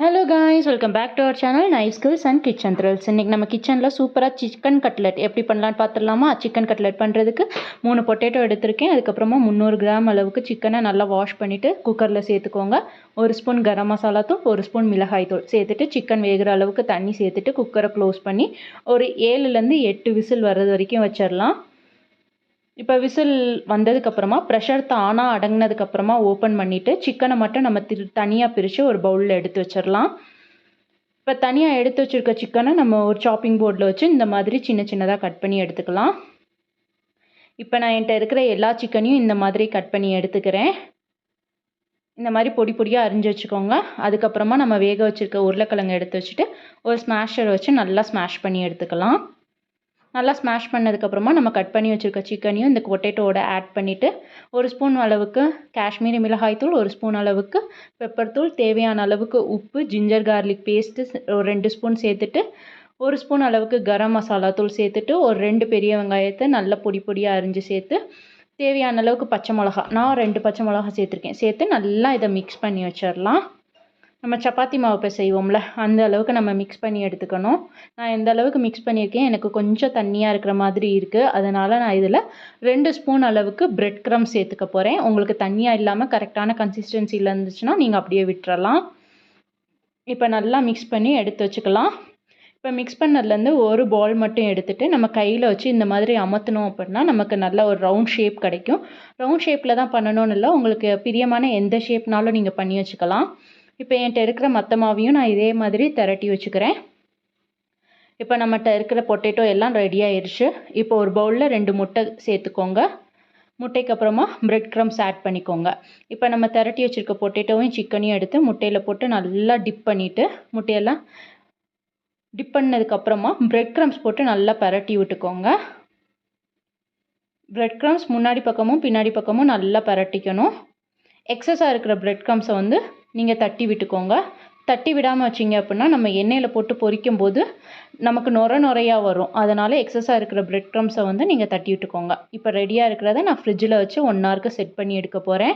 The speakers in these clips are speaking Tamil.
Hello guys, welcome back to our channel nice skills and kitchen thrills. இன்றைக்கி நம்ம கிச்சனில் சூப்பராக சிக்கன் கட்லெட் எப்படி பண்ணலான்னு பார்த்துடலாமா? சிக்கன் கட்லெட் பண்ணுறதுக்கு 3 பொட்டேட்டோ எடுத்திருக்கேன். அதுக்கப்புறமா 300 கிராம் அளவுக்கு சிக்கனை நல்லா வாஷ் பண்ணிவிட்டு குக்கரில் சேர்த்துக்கோங்க. 1 ஸ்பூன் கரம் மசாலா தூள், 1 ஸ்பூன் மிளகாய் தூள் சேர்த்துட்டு சிக்கன் வேகிற அளவுக்கு தண்ணி சேர்த்துட்டு குக்கரை க்ளோஸ் பண்ணி ஒரு 7லேருந்து 8 விசில் வர்றது வரைக்கும் வச்சிடலாம். இப்போ விசில் வந்ததுக்கப்புறமா ப்ரெஷர் தானாக அடங்கினதுக்கப்புறமா ஓப்பன் பண்ணிவிட்டு சிக்கனை மட்டும் நம்ம தனியாக பிரித்து ஒரு பவுலில் எடுத்து வச்சிடலாம். இப்போ தனியாக எடுத்து வச்சுருக்க சிக்கனை நம்ம ஒரு சாப்பிங் போர்டில் வச்சு இந்த மாதிரி சின்ன சின்னதாக கட் பண்ணி எடுத்துக்கலாம். இப்போ நான் என்கிட்ட இருக்கிற எல்லா சிக்கனையும் இந்த மாதிரி கட் பண்ணி எடுத்துக்கிறேன். இந்த மாதிரி பொடி பொடியாக அரிஞ்சு வச்சுக்கோங்க. அதுக்கப்புறமா நம்ம வேக வச்சுருக்க உருளைக்கிழங்கு எடுத்து வச்சுட்டு ஒரு ஸ்மாஷர் வச்சு நல்லா ஸ்மாஷ் பண்ணி எடுத்துக்கலாம். நல்லா ஸ்மாஷ் பண்ணதுக்கப்புறமா நம்ம கட் பண்ணி வச்சுருக்க சிக்கனையும் இந்த பொட்டேட்டோவோட ஆட் பண்ணிவிட்டு 1 ஸ்பூன் அளவுக்கு காஷ்மீரி மிளகாய் தூள், 1 ஸ்பூன் அளவுக்கு பெப்பர் தூள், தேவையான அளவுக்கு உப்பு, ஜிஞ்சர் கார்லிக் பேஸ்ட்டு ஒரு 2 ஸ்பூன் சேர்த்துட்டு 1 ஸ்பூன் அளவுக்கு கரம் மசாலா தூள் சேர்த்துட்டு ஒரு 2 பெரிய வெங்காயத்தை நல்லா பொடி பொடியாக அரிஞ்சு சேர்த்து தேவையான அளவுக்கு பச்சை மிளகா, நான் 2 பச்சை மிளகா சேர்த்துருக்கேன், சேர்த்து நல்லா இதை மிக்ஸ் பண்ணி வச்சிடலாம். நம்ம சப்பாத்தி மாவு இப்போ செய்வோம்ல அந்த அளவுக்கு நம்ம மிக்ஸ் பண்ணி எடுத்துக்கணும். நான் எந்த அளவுக்கு மிக்ஸ் பண்ணியிருக்கேன், எனக்கு கொஞ்சம் தண்ணியாக இருக்கிற மாதிரி இருக்குது. அதனால் நான் இதில் 2 ஸ்பூன் அளவுக்கு பிரெட் க்ரம் சேர்த்துக்க போகிறேன். உங்களுக்கு தண்ணியாக இல்லாமல் கரெக்டான கன்சிஸ்டன்சியில் இருந்துச்சுன்னா நீங்கள் அப்படியே விட்டுறலாம். இப்போ நல்லா மிக்ஸ் பண்ணி எடுத்து வச்சுக்கலாம். இப்போ மிக்ஸ் பண்ணதுலேருந்து ஒரு பால் மட்டும் எடுத்துகிட்டு நம்ம கையில் வச்சு இந்த மாதிரி அமர்த்தணும் அப்படின்னா நமக்கு நல்ல ஒரு ரவுண்ட் ஷேப் கிடைக்கும். ரவுண்ட் ஷேப்பில் தான் பண்ணணும்னு இல்லை, உங்களுக்கு பிரியமான எந்த ஷேப்னாலும் நீங்கள் பண்ணி வச்சுக்கலாம். இப்போ என்கிட்ட இருக்கிற மற்ற மாவையும் நான் இதே மாதிரி திரட்டி வச்சுக்கிறேன். இப்போ நம்மகிட்ட இருக்கிற பொட்டேட்டோ எல்லாம் ரெடி ஆயிடுச்சு. இப்போ ஒரு பவுலில் 2 முட்டை சேர்த்துக்கோங்க. முட்டைக்கு அப்புறமா பிரெட் க்ரம்ஸ் ஆட் பண்ணிக்கோங்க. இப்போ நம்ம திரட்டி வச்சுருக்க பொட்டேட்டோவையும் சிக்கனையும் எடுத்து முட்டையில் போட்டு நல்லா டிப் பண்ணிவிட்டு முட்டையெல்லாம் டிப் பண்ணதுக்கப்புறமா பிரெட் க்ரம்ஸ் போட்டு நல்லா பரட்டி விட்டுக்கோங்க. பிரெட் க்ரம்ஸ் முன்னாடி பக்கமும் பின்னாடி பக்கமும் நல்லா பரட்டிக்கணும். எக்ஸஸாக இருக்கிற பிரெட் க்ரம்ஸை வந்து நீங்கள் தட்டி விட்டுக்கோங்க. தட்டி விடாமல் வச்சிங்க அப்படின்னா நம்ம எண்ணெயில் போட்டு பொரிக்கும் போது நமக்கு நுரையாக வரும். அதனால் எக்ஸஸாக இருக்கிற பிரெட் க்ரம்ஸை வந்து நீங்கள் தட்டி விட்டுக்கோங்க. இப்போ ரெடியாக இருக்கிறத நான் ஃப்ரிட்ஜில் வச்சு 1 ஹவருக்கு செட் பண்ணி எடுக்க போகிறேன்.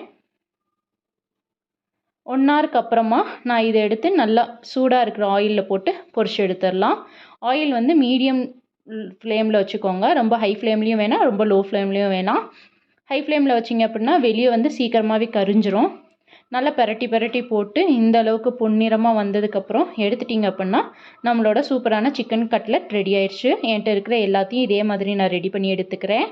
1 ஹவருக்கு அப்புறமா நான் இதை எடுத்து நல்லா சூடாக இருக்கிற ஆயிலில் போட்டு பொரிச்சு எடுத்துடலாம். ஆயில் வந்து மீடியம் ஃப்ளேமில் வச்சுக்கோங்க. ரொம்ப ஹை ஃப்ளேம்லேயும் வேணாம், ரொம்ப லோ ஃப்ளேம்லேயும் வேணாம். ஹை ஃப்ளேமில் வச்சிங்க அப்படின்னா வெளியே வந்து சீக்கிரமாகவே கரிஞ்சிரும். நல்லா பரட்டி போட்டு இந்த அளவுக்கு பொன்னிறமாக வந்ததுக்கப்புறம் எடுத்துட்டிங்க அப்படின்னா நம்மளோட சூப்பரான சிக்கன் கட்லெட் ரெடி ஆயிடுச்சு. என்கிட்ட இருக்கிற எல்லாத்தையும் இதே மாதிரி நான் ரெடி பண்ணி எடுத்துக்கிறேன்.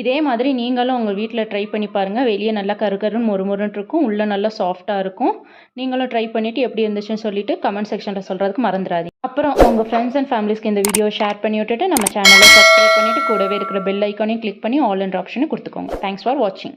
இதே மாதிரி நீங்களும் உங்கள் வீட்டில் ட்ரை பண்ணி பாருங்கள். வெளியே நல்லா கருன்னு மொறுன்னு இருக்கும், உள்ளே நல்லா சாஃப்டாக இருக்கும். நீங்களும் ட்ரை பண்ணிவிட்டு எப்படி இருந்துச்சுன்னு சொல்லிவிட்டு கமெண்ட் செக்ஷனில் சொல்கிறதுக்கு மறந்துடாதீங்க. அப்புறம் உங்கள் ஃப்ரெண்ட்ஸ் அண்ட் ஃபேமிலிஸ்க்கு இந்த வீடியோ ஷேர் பண்ணி விட்டுட்டு நம்ம சேனலை சப்ஸ்கிரைப் பண்ணிவிட்டு கூடவே இருக்கிற பெல் ஐக்கானையும் கிளிக் பண்ணி ஆல் என்ற ஆப்ஷனை கொடுத்துக்கோங்க. தேங்க்ஸ் ஃபார் வாட்சிங்.